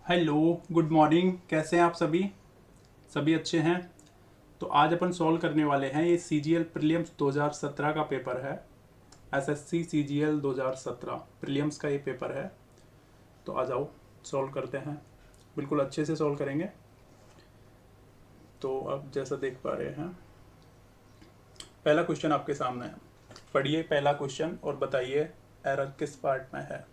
Hello, good morning. कैसे हैं आप सभी? सभी अच्छे हैं? तो आज अपन सॉल्व करने वाले हैं, ये सी जी एल प्रीलिम्स 2017 का पेपर है। एस एस सी सी जी एल 2017 प्रीलिम्स का ये पेपर है। तो आ जाओ, सॉल्व करते हैं। बिल्कुल अच्छे से सॉल्व करेंगे। तो अब जैसा देख पा रहे हैं, पहला क्वेश्चन आपके सामने है। पढ़िए पहला क्वेश्चन और बताइए एरर किस पार्ट में है।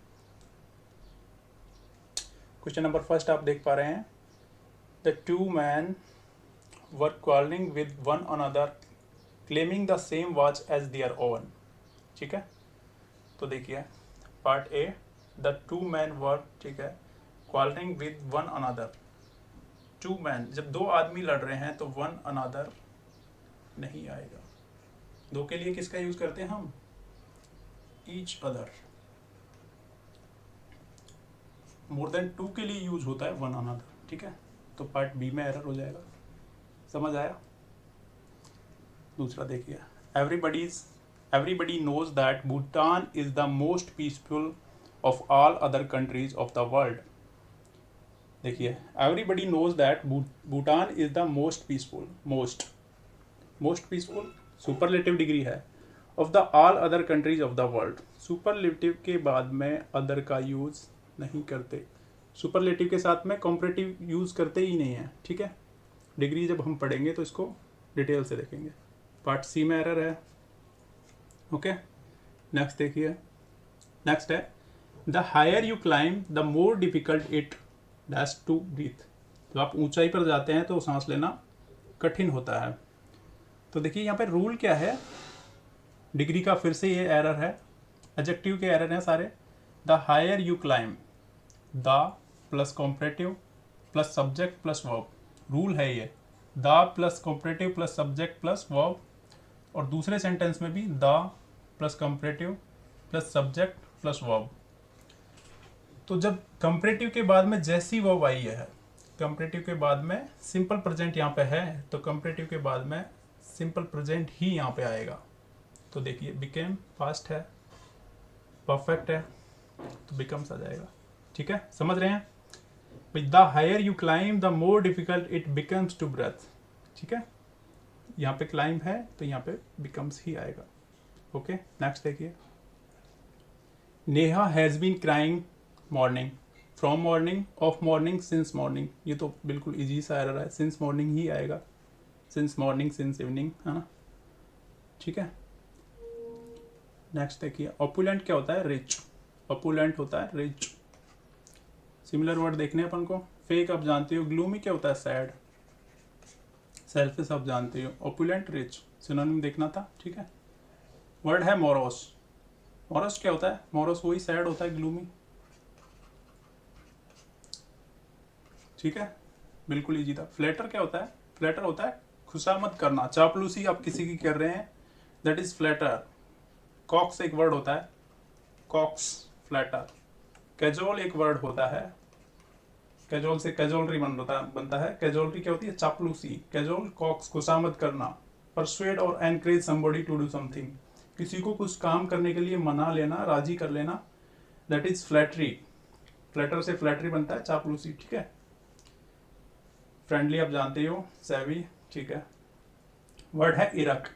क्वेश्चन नंबर फर्स्ट आप देख पा रहे हैं, the two man were quarreling with one another claiming the same watch as their own। ठीक है, तो देखिए part A, the two man were, ठीक है, quarreling with one another। Two man, जब दो आदमी लड़ रहे हैं तो वन अनदर नहीं आएगा। दो के लिए किसका यूज करते हैं हम? Each other. More than two के लिए यूज होता है वन अनदर। ठीक है, तो पार्ट बी में एरर हो जाएगा। समझ आया? दूसरा देखिए, everybody knows that Bhutan is the most peaceful of all other countries of the world। देखिए, everybody knows that Bhutan is the most peaceful, most peaceful superlative degree है, of the all other countries of the world। Superlative के बाद में other का use नहीं करते। Superlative के साथ में कॉम्परेटिव यूज करते ही नहीं है। ठीक है, डिग्री जब हम पढ़ेंगे तो इसको डिटेल से देखेंगे। पार्ट सी में एरर है। ओके, नेक्स्ट देखिए, नेक्स्ट है, the higher you climb the more difficult it dash to breathe. जब आप ऊंचाई पर जाते हैं तो सांस लेना कठिन होता है। तो देखिए यहाँ पे रूल क्या है, डिग्री का फिर से ये एरर है, एडजेक्टिव के एरर हैं सारे। The higher you climb, the plus comparative plus subject plus verb, rule है ये। The plus comparative plus subject plus verb, और दूसरे सेंटेंस में भी the plus comparative plus subject plus verb. तो जब कंपरेटिव के बाद में जैसी वर्ब आई है, कंपरेटिव के बाद में सिंपल प्रेजेंट यहाँ पे है, तो कंपरेटिव के बाद में सिंपल प्रेजेंट ही यहाँ पे आएगा। तो देखिए, बिकेम पास्ट है, परफेक्ट है, तो बिकम्स आ जाएगा। ठीक है, समझ रहे हैं? The higher you climb the more difficult it becomes to breathe. ठीक है, यहाँ पे क्लाइंब है तो यहाँ पे बिकम्स ही आएगा। ओके, नेक्स्ट देखिए, Neha has been crying morning from morning of morning since morning. ये तो बिल्कुल इजी सा एरर है, सिंस मॉर्निंग ही आएगा, सिंस मॉर्निंग सिंस इवनिंग, है ना? ठीक है, नेक्स्ट देखिए, ऑपुलेंट क्या होता है? रिच। ऑपुलेंट होता है रिच। सिमिलर वर्ड देखने अपन को। फेक आप जानते हो, ग्लूमी क्या होता है? सैड। सेल्फिश आप जानते हो, ऑपुलेंट रिच, सिनोनिम देखना था। ठीक है, वर्ड है मोरोस। मोरोस क्या होता है? मोरोस वही सैड होता है, ग्लूमी। ठीक है, बिल्कुल इजी था। फ्लैटर क्या होता है? फ्लैटर होता है खुशामद करना, चापलूसी आप किसी की कर रहे हैं, दैट इज फ्लैटर। कॉक्स एक वर्ड होता है, कॉक्स, फ्लैटर। कैजोल एक वर्ड होता है, कैजोल से कैजोलरी बनता है। कैजोलरी क्या होती है? चापलूसी। कैजोल, कॉक्स, खुशामद करना। परसुएड और encourage somebody to do something, किसी को कुछ काम करने के लिए मना लेना, राजी कर लेना, दैट इज फ्लैटरी। फ्लैटर से फ्लैटरी बनता है, चापलूसी। ठीक है, फ्रेंडली आप जानते हो, सैवी। ठीक है, वर्ड है इरक।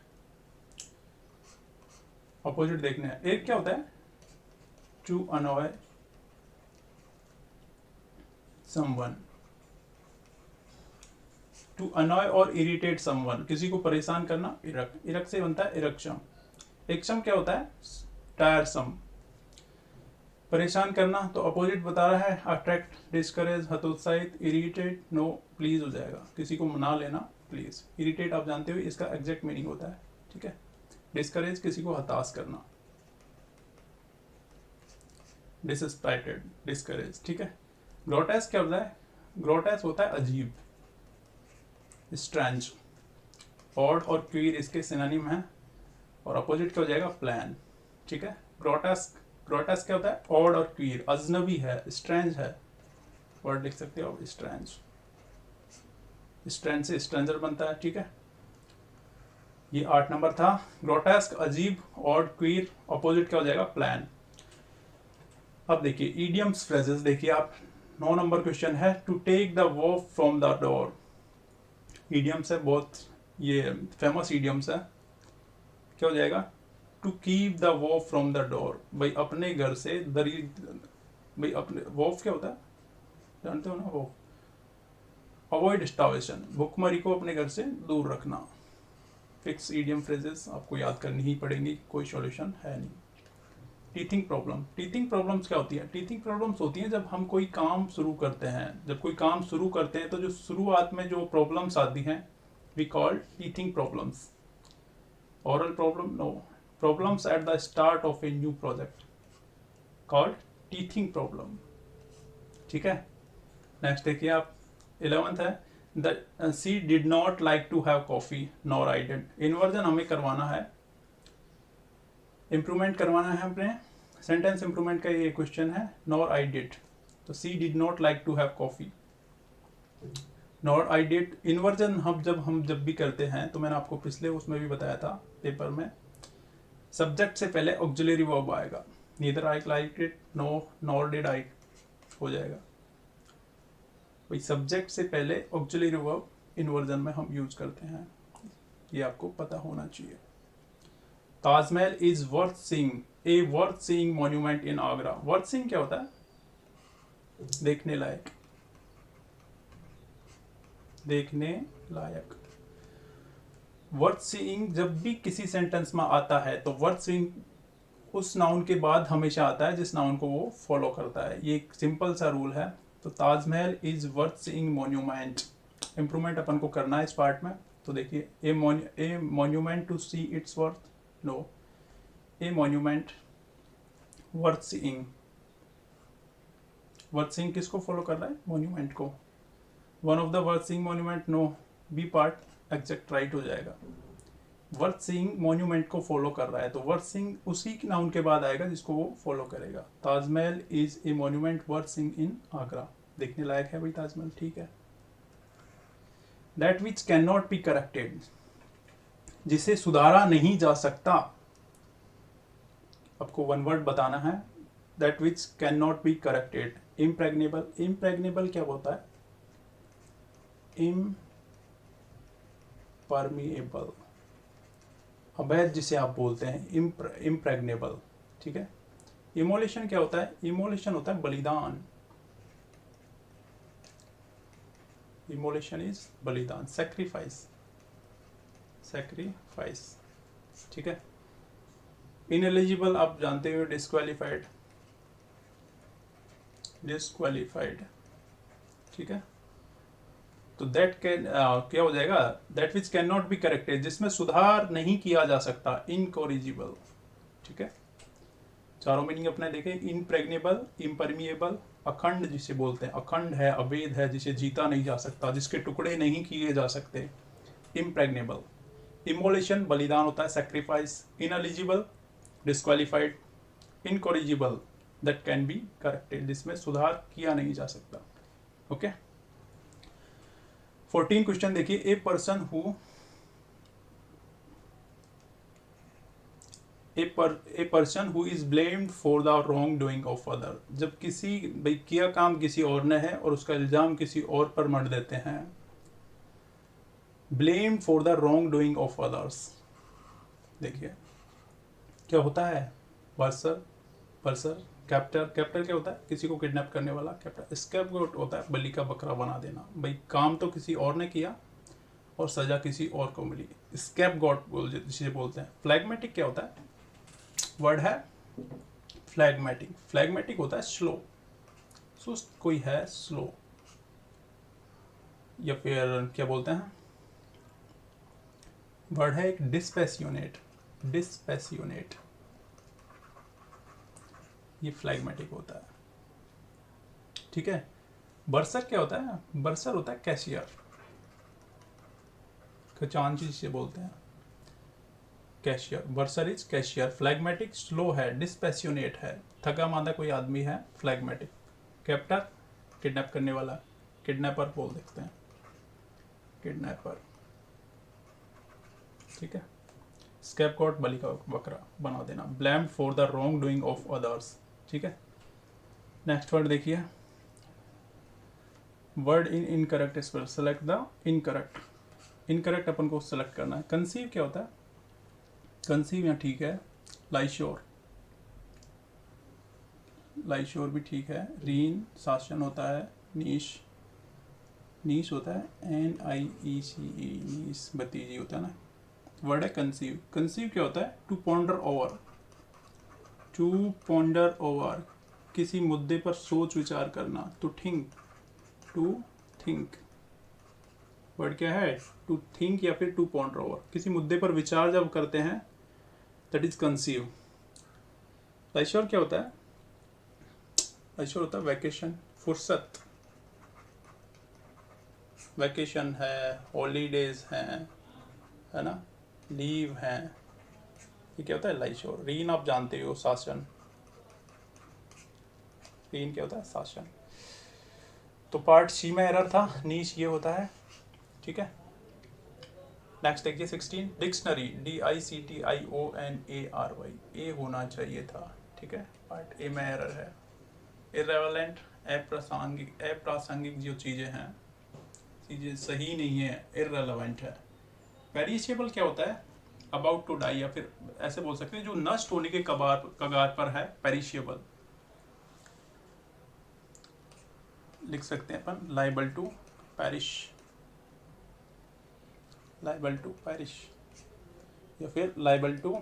ऑपोजिट देखने हैं, एक क्या होता है? To annoy someone, to annoy और इरिटेट समवन, किसी को परेशान करना, इरक। इरक से बनता है इरक्षम। इरक्षम क्या होता है? टायरसम, परेशान करना। तो अपोजिट बता रहा है, अट्रैक्ट, डिस्करेज, हतोत्साहित, इरिटेट, नो, प्लीज हो जाएगा, किसी को मना लेना, प्लीज। इरिटेट आप जानते हो, इसका एग्जैक्ट मीनिंग होता है। ठीक है, डिस्करेज, किसी को हताश करना, डिसस्पाइटेड, डिस्करेज। ठीक है, ग्रोटेस क्या होता है? ग्रोटेस होता है अजीब, स्ट्रेंज। ऑड और क्वीर इसके सिनोनिम है, और अपोजिट क्या हो जाएगा? प्लान। ठीक है, ग्रोटेस्क, ग्रोटेस्क क्या होता है? ऑड और क्वीर, अजनबी है, स्ट्रेंज है। वर्ड लिख सकते हो, स्ट्रेंज। स्ट्रेंज से स्ट्रेंजर बनता है। ठीक है, ये 8 नंबर था। ग्रोटेस्क, अजीब, ऑड, क्वीर, अपोजिट क्या हो जाएगा? प्लान। अब देखिए, ईडियम्स फ्रेजेस देखिए आप, 9 नंबर क्वेश्चन है to take the wolf from the door. Idioms है, बहुत ये फेमस ईडियम्स है। क्या हो जाएगा? To keep the wolf from the door, भाई अपने घर से दरी, भाई अपने, वॉफ क्या होता है जानते हो ना? वॉफ, अवॉइड स्टार्वेशन, भूखमरी को अपने घर से दूर रखना। फिक्स ईडियम फ्रेजेस आपको याद करनी ही पड़ेंगी, कोई सॉल्यूशन है नहीं। टीथिंग प्रॉब्लम, टीथिंग प्रॉब्लम्स क्या होती है? टीथिंग प्रॉब्लम्स होती हैं जब हम कोई काम शुरू करते हैं, जब कोई काम शुरू करते हैं तो जो शुरुआत में जो प्रॉब्लम्स आती हैं we call teething problems. Oral problem no, problems at the start of a new project called teething problem. ठीक है, नेक्स्ट देखिए आप, 11th है the she did not like to have coffee nor I did. Inversion हमें करवाना है, improvement करवाना है अपने सेंटेंस इम्प्रूवमेंट का ये क्वेश्चन है, नॉर आई डिड। तो she did not like to have coffee, nor I did. Inversion हम जब भी करते हैं तो मैंने आपको पिछले उसमें भी बताया था पेपर में, सब्जेक्ट से पहले ऑक्सिलरी वर्ब आएगा, neither I like it no nor did I हो जाएगा। भाई सब्जेक्ट से पहले ऑक्सिलरी वर्ब इन्वर्जन में हम यूज करते हैं, ये आपको पता होना चाहिए। Taj Mahal is worth seeing, A worth seeing monument in Agra. Worth seeing क्या होता है? देखने लायक, देखने लायक। वर्थ सीइंग जब भी किसी सेंटेंस में आता है तो वर्थ सीइंग उस नाउन के बाद हमेशा आता है जिस नाउन को वो फॉलो करता है, ये एक सिंपल सा रूल है। तो Taj Mahal is worth seeing monument, improvement अपन को करना है इस पार्ट में। तो देखिए, a monument to see it's worth, no, a monument worth seeing. Worth seeing किसको फॉलो कर रहा है? मॉन्यूमेंट को। One of the worth seeing monument, no, B part exact right हो जाएगा। वर्थ सीइंग मॉन्यूमेंट को फॉलो कर रहा है तो वर्थ सीइंग उसी नाउन के बाद आएगा जिसको वो फॉलो करेगा। Taj Mahal is a monument worth seeing in Agra, देखने लायक है भाई ताजमहल, ठीक है। That which can not be corrected, जिसे सुधारा नहीं जा सकता। आपको वन वर्ड बताना है, that which can not be corrected. Impregnable, impregnable क्या होता है? इम्परमिएबल, अवैध जिसे आप बोलते हैं इम्प्रेग्नेबल, ठीक है। इमोलेशन क्या होता है? इमोलेशन होता है बलिदान, इमोलेशन इज बलिदान। सैक्रिफाइस, सैक्रिफाइस, ठीक है। इनएलिजिबल आप जानते हो, डिस्क्वालिफाइड, डिस्क्वालिफाइड, ठीक है। तो दैट कैन क्या हो जाएगा? That which can not be corrected, जिसमें सुधार नहीं किया जा सकता, इनकॉरिजिबल, ठीक है। चारों मीनिंग अपने देखें, इनप्रेग्नेबल, इम्परमिएबल, अखंड जिसे बोलते हैं, अखंड है, अवैध है, जिसे जीता नहीं जा सकता, जिसके टुकड़े नहीं किए जा सकते, इम्प्रेग्नेबल। इमोलेशन बलिदान होता है, sacrifice. Ineligible disqualified. Incorrigible that can be corrected, जिसमें सुधार किया नहीं जा सकता। ओके 14 क्वेश्चन देखिए, a person who a person who is blamed for the wrong doing of other. जब किसी भाई किया काम किसी और ने है और उसका इल्जाम किसी और पर मढ़ देते हैं, blamed for the wrong doing of others. देखिए क्या होता है, पर्सर, पर्सर, कैप्टर, कैप्टर क्या होता है? किसी को किडनैप करने वाला, कैप्टर। स्कैपगोट होता है बलि का बकरा बना देना, भाई काम तो किसी और ने किया और सजा किसी और को मिली, स्कैपगोट जिसे बोलते हैं। फ्लैगमेटिक क्या होता है? वर्ड है फ्लैगमेटिक, फ्लैगमेटिक होता है स्लो, सुस्त कोई है, स्लो। या फिर क्या बोलते हैं, वर्ड है एक डिस्पैसियोनेट, डिस्पैसियोनेट, ये फ्लैगमेटिक होता है, ठीक है। बर्सर क्या होता है? बर्सर होता है कैशियर, खजांची जिसे बोलते हैं, cashier. बर्सर is cashier. Phlegmatic slow है, डिस्पैसियोनेट है, थका मांदा कोई आदमी है, फ्लैगमेटिक। कैप्टर किडनैप करने वाला, किडनैपर बोल देखते हैं, किडनैपर, ठीक है। स्कैपगोट बलि का बकरा बना देना, blamed for the wrong doing of others, ठीक है। नेक्स्ट वर्ड देखिए, word in incorrect spell, select the incorrect, incorrect अपन को सेलेक्ट करना है। कंसीव क्या होता है, कंसीव यहाँ ठीक है, लाइश्योर, लाइश्योर भी ठीक है, रीन शासन होता है, नीश, नीश होता है, NIECE, नीस भतीजी होता है ना, वर्ड है कंसीव। कंसीव क्या होता है, to ponder over, to ponder over, किसी मुद्दे पर सोच विचार करना, to think, to think, word क्या है, टू थिंक या फिर टू पॉन्डर ओवर, किसी मुद्दे पर विचार जब करते हैं, दैट इज कंसीव। लाइश्योर क्या होता है, लाइश्योर होता है वैकेशन, फुर्सत, वैकेशन है, हॉलीडेज हैं, है ना, लीव है, ये क्या होता है लाइश्योर। रीन आप जानते हो, शासन, रीन क्या होता है, शासन। तो पार्ट सी में एरर था, नीच ये होता है, ठीक है। नेक्स्ट देखिए 16, डिक्शनरी, DICTIONARY, ए होना चाहिए था, ठीक है, पार्ट ए में एरर है। इररेलेवेंट, अप्रासंगिक, अप्रासंगिक जो चीज़ें हैं, चीज़ें सही नहीं है, इररेलेवेंट है। पेरिशेबल क्या होता है, अबाउट टू डाई, या फिर ऐसे बोल सकते हैं जो नष्ट होने के कगार पर है, पेरिशेबल। लिख सकते हैं अपन liable to perish, liable to perish, या फिर लाइबल टू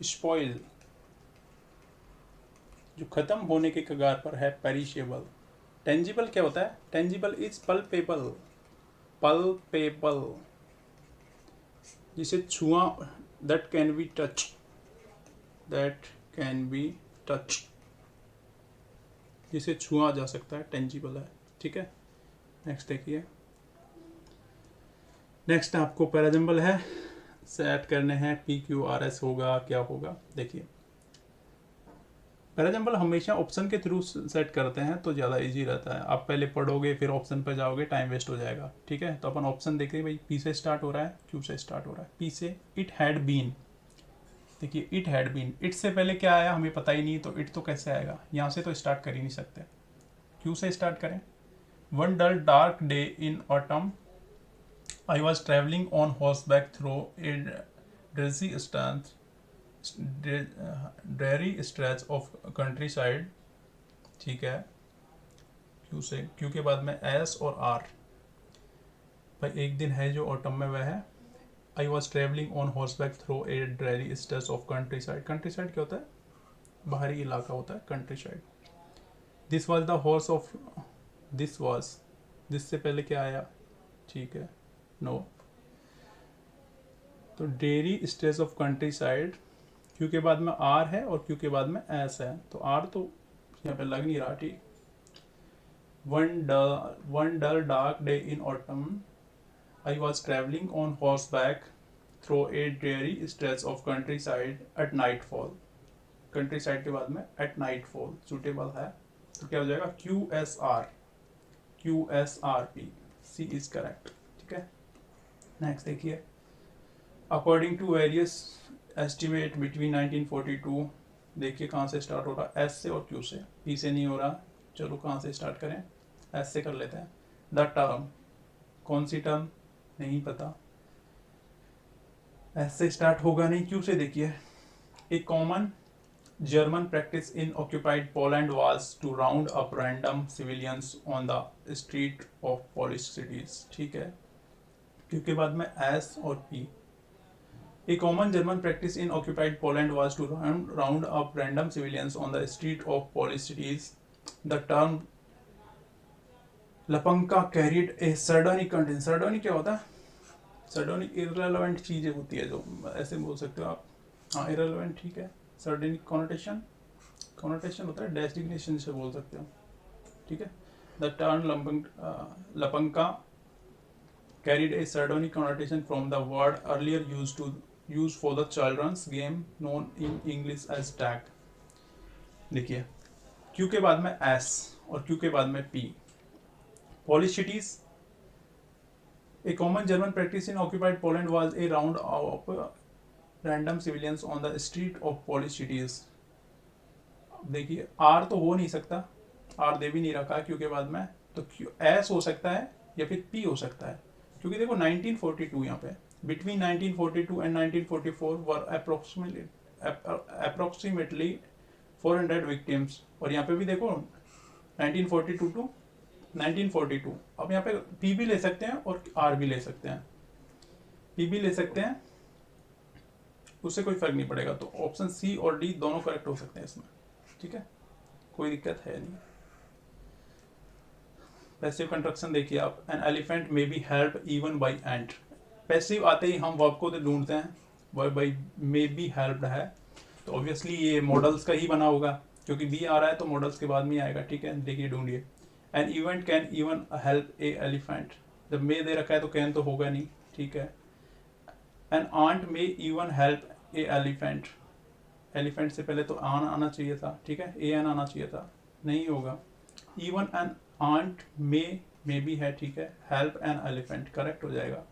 स्पॉइल, जो खत्म होने के कगार पर है, पेरिशेबल। टेंजिबल क्या होता है, टेंजिबल इज पल्पेबल, पल्पेबल, जिसे छुआ, that can be touch, that can be touch, जिसे छुआ जा सकता है, टेंजिबल है, ठीक है। नेक्स्ट देखिए, नेक्स्ट आपको पैराजम्बल है, सेट करने हैं, PQRS होगा, क्या होगा, देखिए पैराजम्बल हमेशा ऑप्शन के थ्रू सेट करते हैं तो ज़्यादा इजी रहता है। आप पहले पढ़ोगे फिर ऑप्शन पर जाओगे, टाइम वेस्ट हो जाएगा, ठीक है। तो अपन ऑप्शन देखिए, भाई पी से स्टार्ट हो रहा है, क्यू से स्टार्ट हो रहा है, पी से इट हैड बीन, देखिए इट हैड बीन, इट से पहले क्या आया हमें पता ही नहीं, तो इट तो कैसे आएगा, यहाँ से तो स्टार्ट कर ही नहीं सकते। क्यू से स्टार्ट करें, one dull dark day in autumn, I was travelling on horseback through a dreary stand, dreary stretch of countryside, ठीक है। क्यू से, क्यू के बाद में एस और आर, भाई एक दिन है जो ऑटम में वह है। I was travelling on horseback through a dreary stretch of countryside, countryside क्या होता है, बाहरी इलाका होता है, countryside. This was the horse of, this was, this से पहले क्या आया, ठीक है, नो। तो dreary stretch of countryside, Q के बाद में आर है और क्यू के बाद में एस है, तो आर तो यहाँ पे लग नहीं रहा, ठीक। One dull dark day in autumn, I was travelling on horseback through a dreary stretch of countryside at nightfall, countryside के बाद में एट नाइट फॉल सुटेबल है, तो क्या हो जाएगा, QSRP, सी इज करेक्ट, ठीक है। नेक्स्ट देखिए, according to various estimate between 1942, देखिए कहाँ से स्टार्ट हो रहा है, एस से और क्यू से, पी से नहीं हो रहा, चलो कहाँ से स्टार्ट करें, एस से कर लेते हैं। द टर्म, कौन सी टर्म, नहीं पता, एस से स्टार्ट होगा नहीं, क्यू से देखिए, ए common German practice in occupied Poland was to round up random civilians on the street of Polish cities, ठीक है, क्योंकि बाद में S और P। A common German practice in occupied Poland was to round up random civilians on the street of Polish cities. The term Lapanka carried a sardonic content, sardonic क्या होता है, sardonic irrelevant चीजें होती है, जो ऐसे बोल सकते हो आप, हाँ irrelevant, ठीक है। सर्डेनिक कॉनोटेशन, कॉनोटेशन होता है डेजिग्नेशन से बोल सकते हो, ठीक है। द टर्म लपंका carried a sardonic connotation from the word earlier used for the children's game known in English as tag। देखिए Q के बाद में S और Q के बाद में P। Polish cities, a common German practice in occupied Poland was a round of random civilians on the street of polish cities. देखिए are तो हो नहीं सकता, आर दे भी नहीं रखा क्यों के बाद में, तो एस हो सकता है या फिर पी हो सकता है, क्योंकि देखो 1942 यहाँ पे between 1942 and 1944 were approximately 400 victims, और यहाँ पे भी देखो 1942 टू 1942। अब यहाँ पे पी भी ले सकते हैं और आर भी ले सकते हैं, पी भी ले सकते हैं, उससे कोई फर्क नहीं पड़ेगा। तो ऑप्शन सी और डी दोनों करेक्ट हो सकते हैं इसमें, ठीक है, कोई दिक्कत है नहीं। पैसिव कंस्ट्रक्शन देखिए आप, an elephant may be help even by ant. Passive आते ही हम वर्ब को तो ढूंढते हैं, verb by may be helped है, तो ऑब्वियसली ये मॉडल्स का ही बना होगा, क्योंकि बी आ रहा है तो मॉडल्स के बाद में आएगा, ठीक है। देखिए ढूंढिए, an event can even help a elephant, जब मे दे रखा है तो कैन तो होगा नहीं, ठीक है। An ant may even help a elephant, elephant से पहले तो आन आना चाहिए था, ठीक है, ए एन आना चाहिए था, नहीं होगा। इवन एन आंट मे भी है, ठीक है, हेल्प एन एलिफेंट करेक्ट हो जाएगा,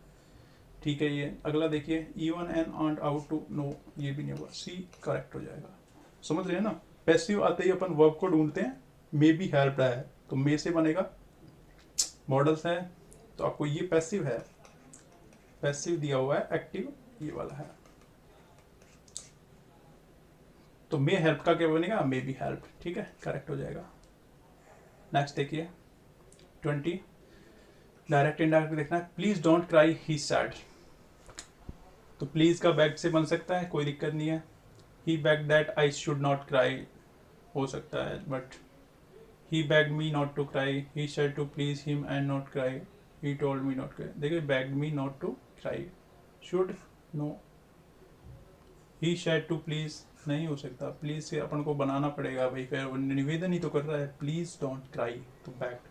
ठीक है। ये अगला देखिए, even an ant out to, no ये भी नहीं होगा, सी करेक्ट हो जाएगा। समझ रहे हैं ना, पैसिव आते ही अपन वर्ब को ढूंढते हैं, मे बी हेल्प है तो मे से बनेगा, मॉडल्स है तो आपको ये पैसिव है, पैसिव दिया हुआ है, एक्टिव ये वाला है, तो मे हेल्प का क्या बनेगा, मे बी हेल्प, ठीक है, करेक्ट हो जाएगा। नेक्स्ट देखिए 20, डायरेक्ट इनडायरेक्ट देखना है, please don't cry he sad, तो प्लीज का बैग से बन सकता है, कोई दिक्कत नहीं है। He beg that I should not cry हो सकता है, but he beg me not to cry, he said to please him and not cry, he told me not cry, देखिए beg me not to cry, should no, he said to please नहीं हो सकता, please से अपन को बनाना पड़ेगा भाई, फिर निवेदन ही तो कर रहा है, प्लीज डोंट क्राई, तो begged,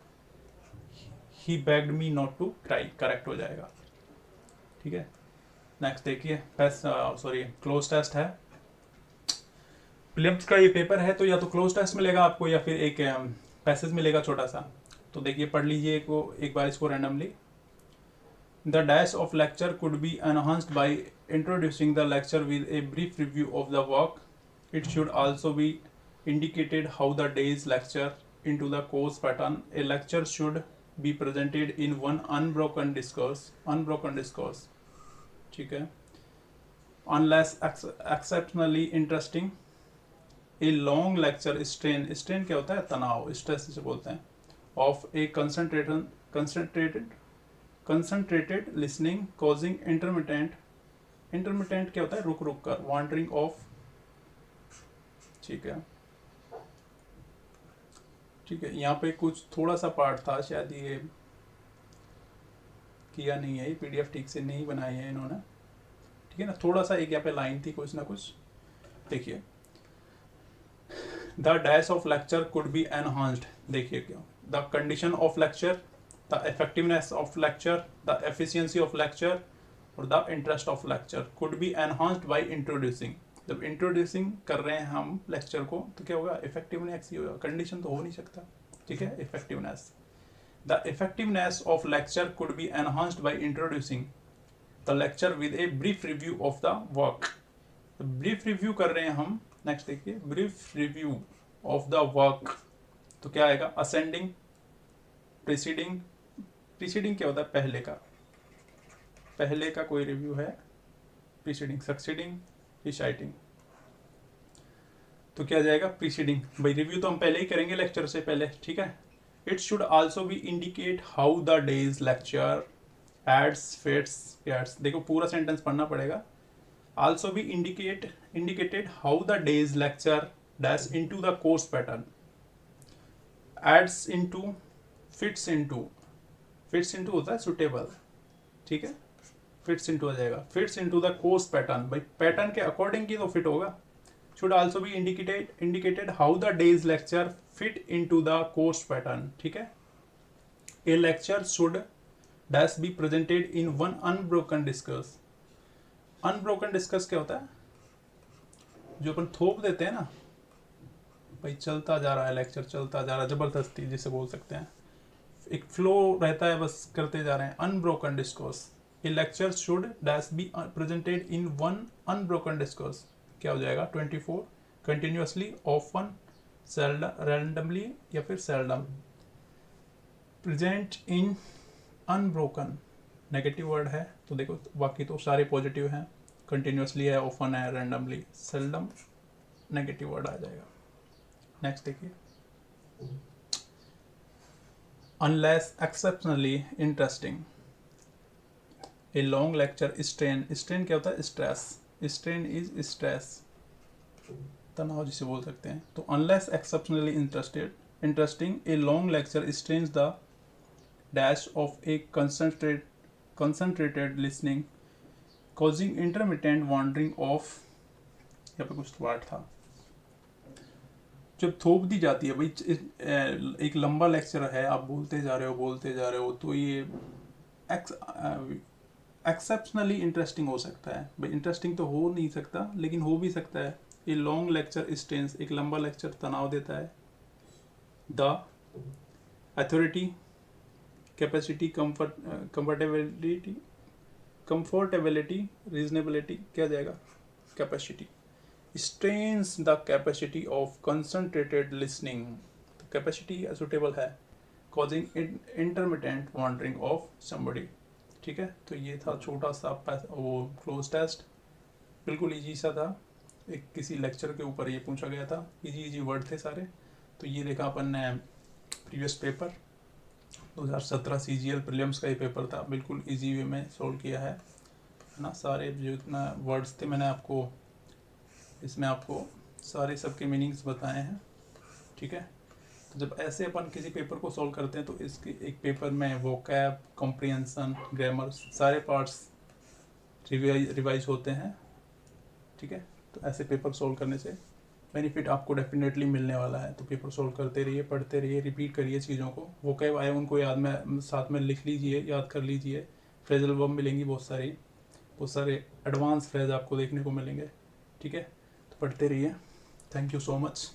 he begged me not to cry correct हो जाएगा, ठीक है। नेक्स्ट देखिए, सॉरी क्लोज टेस्ट है, प्रीलिम्स का ये पेपर है, तो या तो क्लोज टेस्ट मिलेगा आपको या फिर एक पैसेज मिलेगा छोटा सा, तो देखिए पढ़ लीजिए एक बार इसको randomly. The dash of lecture could be enhanced by introducing the lecture with a brief review of the work. It should also be indicated how the day's lecture into the course pattern. A lecture should be presented in one unbroken discourse, ठीक है, unless exceptionally interesting. A long lecture strain क्या होता है, तनाव, stress जिसे बोलते हैं, of a concentrated listening causing intermittent क्या होता है, रुक रुक कर, wandering off, ठीक है, ठीक है। यहाँ पे कुछ थोड़ा सा पार्ट था, शायद ये किया नहीं है, पीडीएफ ठीक से नहीं बनाई है इन्होंने, ठीक है ना, थोड़ा सा एक यहाँ पे लाइन थी कुछ ना कुछ, देखिए the dash of lecture could be enhanced, देखिए क्यों, the condition of lecture, the effectiveness of lecture, the efficiency of lecture और the interest of lecture could be enhanced by introducing, जब introducing कर रहे हैं हम lecture को तो क्या होगा, effectiveness ही होगा, condition तो हो नहीं सकता, ठीक है, effectiveness, the effectiveness of lecture could be enhanced by introducing the lecture with a brief review of the work, तो brief review कर रहे हैं हम, next देखिए brief review of the work, तो क्या आएगा, ascending, प्रीसीडिंग क्या होता है, पहले का कोई रिव्यू है, प्रीसीडिंग, सक्सीडिंग, रिसाइटिंग, तो क्या जाएगा, प्रीसीडिंग, भाई रिव्यू तो हम पहले ही करेंगे लेक्चर से पहले, ठीक है। It should also be indicate how the day's lecture adds fits adds, देखो पूरा सेंटेंस पढ़ना पड़ेगा, also be indicated how the day's lecture dash into the course pattern, adds into, fits into होता है सुटेबल, ठीक है, फिट्स इनटू आ जाएगा, fits into the course pattern, भाई पैटर्न के अकॉर्डिंग की तो फिट होगा। Should also be indicated how the day's lecture fit into the course pattern, ठीक है। A lecture should dash be presented in one unbroken discuss, unbroken discuss क्या होता है, जो अपन थोप देते हैं ना, भाई चलता जा रहा है लेक्चर, चलता जा रहा है जबरदस्ती जिसे बोल सकते हैं, एक फ्लो रहता है, बस करते जा रहे हैं, unbroken discourse. A lecture should dash be presented in one unbroken discourse, क्या हो जाएगा, 24 कंटिन्यूअसली, ऑफन, रैंडमली या फिर seldom. Present in unbroken negative word है, तो देखो बाकी तो सारे पॉजिटिव हैं, कंटिन्यूसली है, ऑफन है, रैंडमली, सेल्डम नेगेटिव वर्ड आ जाएगा। नेक्स्ट देखिए, unless exceptionally interesting, a long lecture strain, strain क्या होता है, स्ट्रेस, स्ट्रेन इज स्ट्रेस, तनाव जिसे बोल सकते हैं। तो unless exceptionally interesting a long lecture strains the dash of a concentrated listening causing intermittent wandering of, यहाँ पे कुछ वर्ड था, जब थोप दी जाती है भाई, एक लंबा लेक्चर है, आप बोलते जा रहे हो, तो ये एक्सेप्शनली इंटरेस्टिंग हो सकता है भाई, इंटरेस्टिंग तो हो नहीं सकता लेकिन हो भी सकता है। ये लॉन्ग लेक्चर स्ट्रेन्स, एक लंबा लेक्चर तनाव देता है। The authority, capacity, comfortability, reasonability, क्या जाएगा, capacity, strains the capacity of concentrated listening, तो कैपेसिटी सुटेबल है, causing intermittent wandering of somebody। ठीक है, तो ये था छोटा सा वो क्लोज टेस्ट, बिल्कुल इजी सा था, एक किसी लेक्चर के ऊपर ये पूछा गया था, इजी वर्ड थे सारे। तो ये देखा अपन ने प्रीवियस पेपर 2017 CGL प्रीलिम्स का ये पेपर था, बिल्कुल इजी वे में सोल्व किया है ना, सारे जो इतना वर्ड्स थे मैंने आपको इसमें आपको सारे सबके मीनिंग्स बताए हैं। ठीक है, तो जब ऐसे अपन किसी पेपर को सॉल्व करते हैं तो इसके एक पेपर में वोकैब, कॉम्प्रिहेंशन, ग्रामर, सारे पार्ट्स रिवाइज होते हैं। ठीक है, तो ऐसे पेपर सॉल्व करने से बेनिफिट आपको डेफिनेटली मिलने वाला है। तो पेपर सॉल्व करते रहिए, पढ़ते रहिए, रिपीट करिए चीज़ों को, वोकैब आए उनको याद में साथ में लिख लीजिए, याद कर लीजिए, फ्रेजल वर्ब मिलेंगी बहुत सारे एडवांस फ्रेज आपको देखने को मिलेंगे। ठीक है, तो पढ़ते रहिए। Thank you so much.